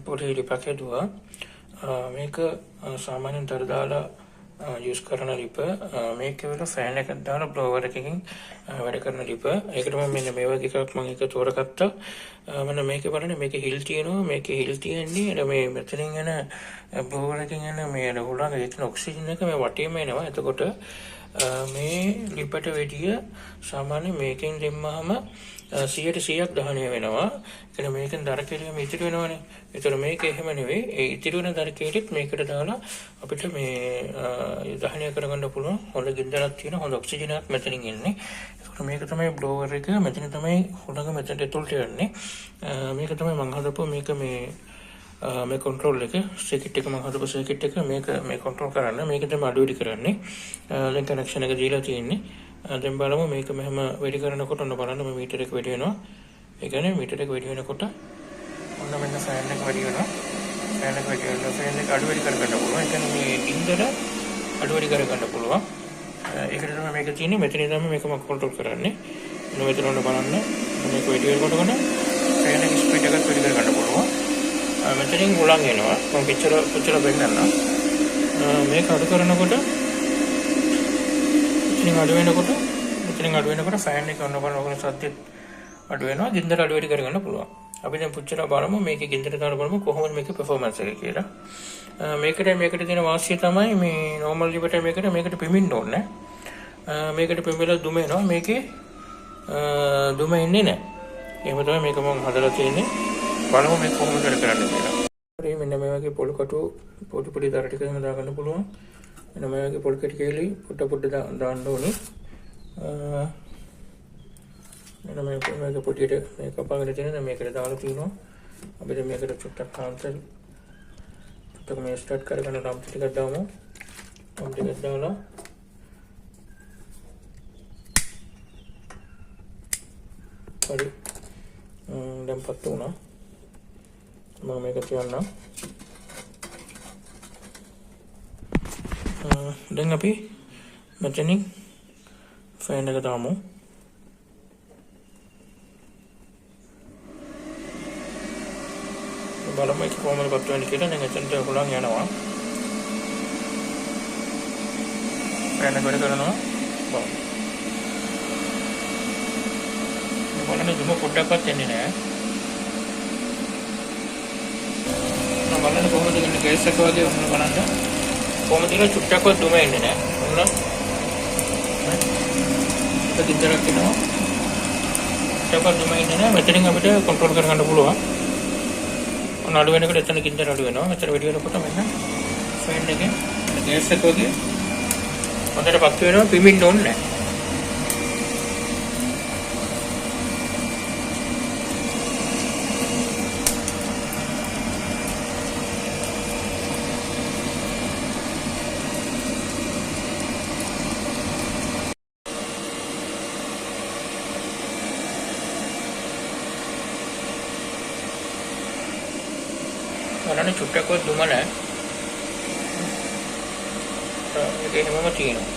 පොඩි ලිපක් හැදුවා. මේක සාමාන්‍යයෙන් දර දාලා යූස් කරන ලිප. මේක වල ෆෑන් එකක් දාලා බ්ලෝවර් එකකින් වැඩ කරන ලිප. ඒකට මම මෙන්න මේ වගේ එකක් මම එක තෝරගත්තා. මෙන්න මේකේ බලන්න මේකේ හිල් තියෙනවා. මේකේ හිල් තියෙන්නේ අර මේ මෙතනින් එන බ්ලෝවර් එකකින් එන මේ හුලඟ එතන ඔක්සිජන් එක මේ වටේම එනවා. එතකොට මේ ලිපට වැඩිය සාමාන්‍ය මේකෙන් දෙම්මහම 100% දහනය වෙනවා. එතන මේකෙන් දර කෙලියම ඉතිරි වෙනවනේ. ඒතර මේක එහෙම නෙවෙයි. ඒ ඉතිරි වෙන දර කෙලියත් මේකට දාලා අපිට මේ දහනය කරගන්න පුළුවන්. හොඳ ගින්දරක් තියෙන හොඳ ඔක්සිජනයක් මෙතනින් එන්නේ. ඒකට මේක තමයි බ්ලෝවර් එක. මෙතන තමයි හොලඟ මෙතනට ඇතුළට යන්නේ. මේක තමයි මම හදපුවා. මේක මේ කන්ට්‍රෝල් එක සර්කිට් එක මම හදපු සර්කිට් එක මේ කන්ට්‍රෝල් කරන්න මේක තමයි අඩු වැඩි කරන්නේ. දැන් කනෙක්ෂන් එක දීලා තියෙන්නේ. දැන් බලමු මේක මෙහෙම වැඩි කරනකොට ඔන්න බලන්න මේ මීටර එක වැඩි වෙනවා. ඒ කියන්නේ මීටර එක වැඩි වෙනකොට ඔන්න මෙන්න ෆෑන් එක වැඩි වෙනවා. ෆෑන් එක වැඩි වෙනවා. ෆෑන් එක අඩු වැඩි කරගන්න පුළුවන්. ඒ කියන්නේ මේ ගින්දර අඩු වැඩි කරගන්න පුළුවන්. ඒකට තමයි මේක තියෙන්නේ. මෙතනින් තමයි මේක මම කන්ට්‍රෝල් කරන්නේ. ඔන්න මෙතන ඔන්න බලන්න මේක වැඩි වෙනකොට ෆෑන් එක ස්පීඩ් එකත් වැඩි කරගන්න පුළුවන්. මෙතනින් හුලං එනවා. මම පිටර බෙන්නන්න. මේක අඩු කරනකොට මෙතනින් අඩු වෙනකොට ෆෑන් එක ඔන්න බලන සද්දෙත් අඩු වෙනවා. ගින්දර අඩු වැඩි කරගන්න පුළුවන්. අපි දැන් පුච්චලා බලමු මේකේ ගින්දර දාලා බලමු කොහොමද මේකේ පර්ෆෝමන්ස් එක කියලා. මේකට තියෙන වාසිය තමයි මේ නෝමල් ලිපට මේකට පිමින්න ඕනේ. මේකට පිමිලා දුම එනවා. මේකේ දුම එන්නේ නැහැ. එහෙම තමයි මේක මම හදලා තියෙන්නේ. බලමු මේක කොහොමද වැඩ කරන්නේ කියලා. හරි මෙන්න මේ වගේ පොල් කටු පොඩි දර ටික එහෙම දාගන්න පුළුවන්. මෙන්න මේ වගේ පොල් කටි කේලි පොඩ දාන්න ඕනේ. මෙන්න මේක පොඩියට මේක කපාගෙන තියෙන මේකට දාලා තිනවා. අපි දැන් මේකට චුට්ටක් කාන්සල් චුට්ටක් මේ ස්ටාර්ට් කරගෙන නම් ටිකක් දාමු. නම් ටිකක් දාලා හරි දැන් පත්තු වුණා. මම මේක තියන්නම්. දැන් අපි මෙතනින් ෆෑන් එක දාමු. බලමු ඒක කොහොමද පත්තු වෙන්නේ කියලා. දැන් එතනට හුලං යනවා. ෆෑන් එක වැඩ කරනවා. බලන්න දුම පොඩ්ඩක්වත් එන්නේ නැහැ. බලන්න කොහොමද ඉන්නේ ගෑස් එක වගේ ඔන්න බලන්න කොහොමද කියලා චුට්ටක්වත් දුම එන්නේ නැහැ. ඔන්න ඒක දිගටම එනවා. චුට්ටක්වත් දුම එන්නේ නැහැ. මෙතනින් අපිට කන්ට්‍රෝල් කරගන්න පුළුවන්. ඔන්න අඩු වෙනකොට එතන ගින්දර අඩු වෙනවා. මෙතන වැඩි වෙනකොට මෙන්න ෆෑන් එකේ ගෑස් එක වගේ හොඳට පත් වෙනවා. පිමින්න ඕනේ නැහැ. බලන්න චුට්ටක්වත් දුම නැහැ. ඒක හැමම තියෙනවා.